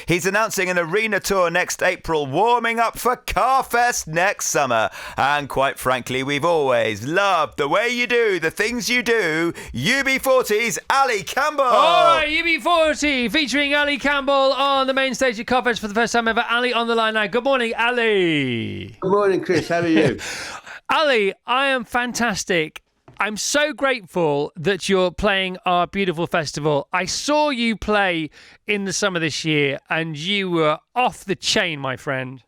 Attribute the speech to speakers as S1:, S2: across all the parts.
S1: He's announcing an arena tour next April, warming up for CarFest next summer. And quite frankly, we've always loved the way you do the things you do. UB40's Ali Campbell.
S2: All right, UB40 featuring Ali Campbell on the main stage at CarFest for the first time ever. Ali on the line now. Good morning, Ali.
S3: Good morning, Chris. How are you?
S2: Ali, I am fantastic. I'm so grateful that you're playing our beautiful festival. I saw you play in the summer this year and you were off the chain, my friend.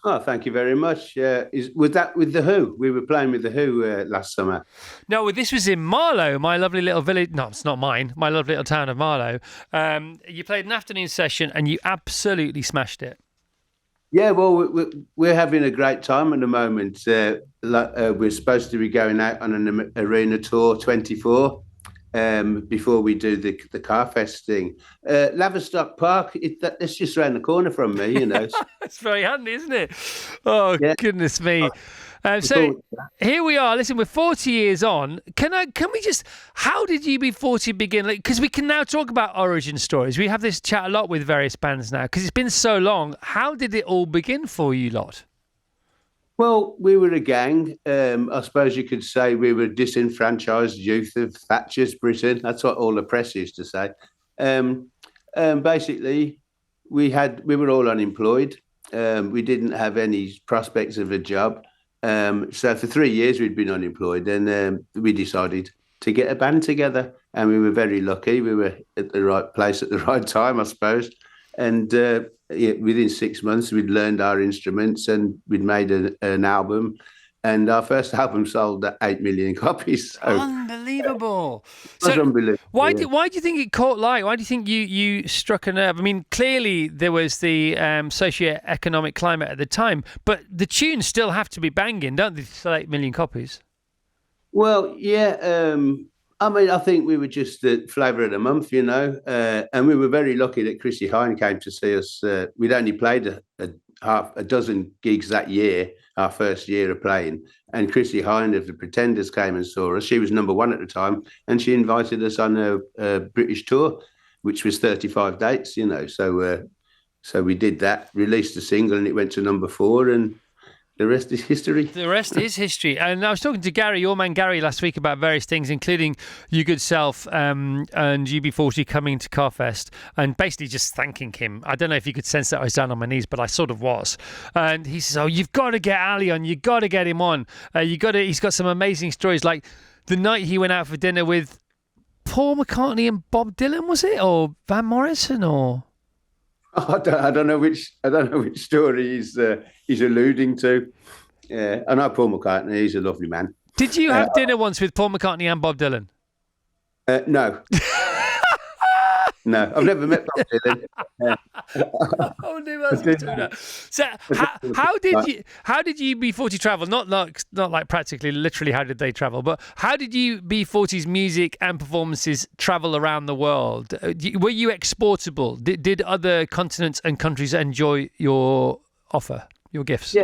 S3: Oh, thank you very much. Was that with The Who? We were playing with The Who last summer.
S2: No, this was in Marlow, my lovely little village. No, it's not mine. My lovely little town of Marlow. You played an afternoon session and you absolutely smashed it.
S3: Yeah, well, we're having a great time at the moment. We're supposed to be going out on an arena tour 24 before we do the CarFest thing. Laverstock Park, it's just around the corner from me, you know.
S2: It's very handy, isn't it? Oh, yeah. Goodness me. So here we are. Listen, we're 40 years on. Can we just? How did UB40 begin? Because we can now talk about origin stories. We have this chat a lot with various bands now because it's been so long. How did it all begin for you lot?
S3: Well, we were a gang. I suppose you could say we were disenfranchised youth of Thatcher's Britain. That's what all the press used to say. Basically, we were all unemployed. We didn't have any prospects of a job. So for 3 years we'd been unemployed, and we decided to get a band together, and we were very lucky. We were at the right place at the right time, I suppose. And within 6 months we'd learned our instruments and we'd made an album, and our first album sold 8 million copies. So
S2: unbelievable!
S3: It was unbelievable.
S2: Why do you think it caught light? Why do you think you struck a nerve? I mean, clearly there was the socio-economic climate at the time, but the tunes still have to be banging, don't they? To sell 8 million copies.
S3: Well, yeah. I mean, I think we were just the flavour of the month, you know, and we were very lucky that Chrissy Hine came to see us. We'd only played half a dozen gigs that year, our first year of playing, and Chrissy Hine of the Pretenders came and saw us. She was number one at the time, and she invited us on a British tour, which was 35 dates, you know. So we did that, released the single, and it went to number 4, and the rest is history.
S2: The rest is history. And I was talking to Gary, your man Gary, last week about various things, including You Good Self and UB40 coming to CarFest, and basically just thanking him. I don't know if you could sense that I was down on my knees, but I sort of was. And he says, "Oh, you've got to get Ali on. You've got to get him on. He's got some amazing stories, like the night he went out for dinner with Paul McCartney and Bob Dylan, was it, or Van Morrison, or?"
S3: I don't know which story he's alluding to. Yeah, I know Paul McCartney. He's a lovely man.
S2: Did you have dinner once with Paul McCartney and Bob Dylan?
S3: No. No, I've never met Bob Dylan.
S2: Oh, no, so how did you UB40 travel? Not like practically, literally, how did they travel? But how did UB40's music and performances travel around the world? Were you exportable? Did other continents and countries enjoy your offer, your gifts?
S3: Yeah,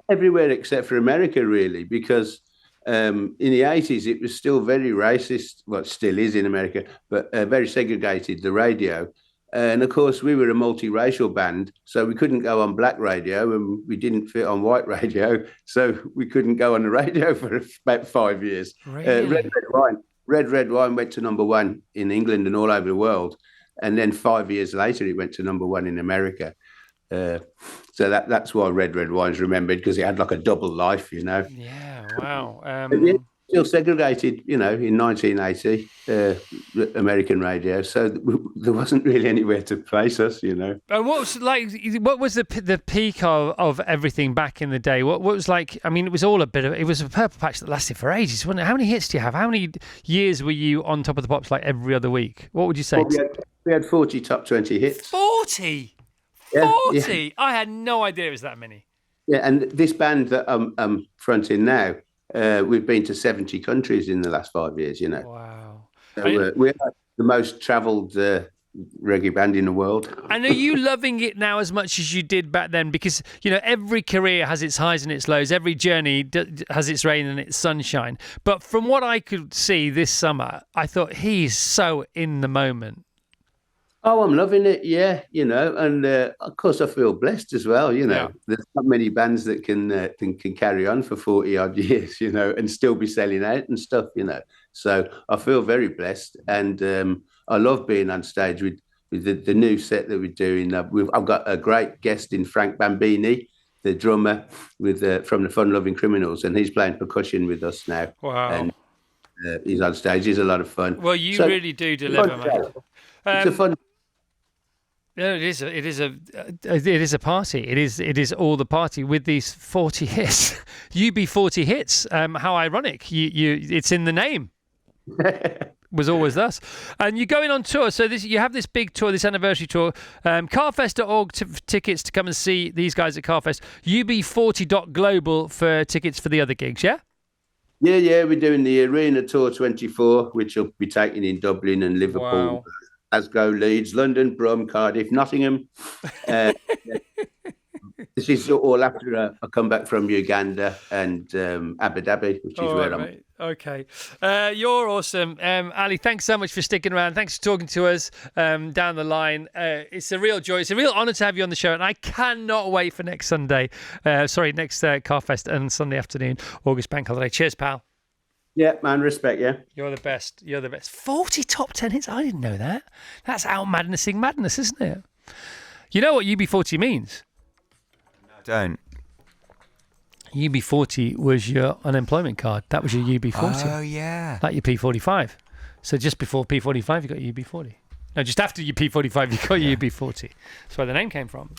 S3: everywhere except for America, really, because in the 80s, it was still very racist. Well, it still is in America, but very segregated, the radio. And of course, we were a multiracial band, so we couldn't go on black radio and we didn't fit on white radio. So we couldn't go on the radio for about 5 years.
S2: Really?
S3: Red Wine went to number 1 in England and all over the world. And then 5 years later, it went to number 1 in America. So that's why Red Wine's remembered, because it had like a double life, you know.
S2: Yeah, wow.
S3: Still segregated, you know, in 1980, American radio. So there wasn't really anywhere to place us, you know.
S2: And what was the peak of everything back in the day? What was like? I mean, it was a purple patch that lasted for ages, wasn't it? How many hits do you have? How many years were you on Top of the Pops like every other week? What would you say?
S3: Well, we had 40 top 20 hits.
S2: 40?
S3: Yeah,
S2: 40?
S3: Yeah.
S2: I had no idea it was that many.
S3: Yeah, and this band that I'm fronting now, we've been to 70 countries in the last 5 years, you know.
S2: Wow.
S3: So, we're the most travelled reggae band in the world.
S2: And are you loving it now as much as you did back then? Because, you know, every career has its highs and its lows. Every journey has its rain and its sunshine. But from what I could see this summer, I thought he's so in the moment.
S3: Oh, I'm loving it. Yeah, and of course I feel blessed as well.
S2: Yeah.
S3: There's not many bands that can carry on for 40 odd years, and still be selling out and stuff. So I feel very blessed, and I love being on stage with the new set that we're doing. I've got a great guest in Frank Bambini, the drummer from the Fun Loving Criminals, and he's playing percussion with us now.
S2: Wow.
S3: And he's on stage. He's a lot of fun.
S2: Well, you really do deliver, mate.
S3: It's a fun.
S2: No, it is. It is a party. It is all the party with these 40 hits. UB40 hits. How ironic. It's in the name. Was always thus. And you're going on tour. So you have this big tour, this anniversary tour. CarFest.org tickets to come and see these guys at CarFest. UB40.global for tickets for the other gigs. Yeah.
S3: Yeah. We're doing the Arena Tour 24, which will be taken in Dublin and Liverpool.
S2: Wow.
S3: Glasgow, Leeds, London, Brum, Cardiff, Nottingham. This is all after I come back from Uganda and Abu Dhabi, which is where I'm.
S2: Mate. Okay. You're awesome. Ali, thanks so much for sticking around. Thanks for talking to us down the line. It's a real joy. It's a real honour to have you on the show, and I cannot wait for next Sunday. Next CarFest and Sunday afternoon, August Bank Holiday. Cheers, pal.
S3: Yeah, man, respect, yeah.
S2: You're the best. 40 top 10 hits? I didn't know that. That's out-madnessing madness, isn't it? You know what UB40 means?
S1: No, I don't.
S2: UB40 was your unemployment card. That was your UB40.
S1: Oh, yeah.
S2: Like your P45. So just before P45, you got UB40. No, just after your P45, you got UB40. That's where the name came from.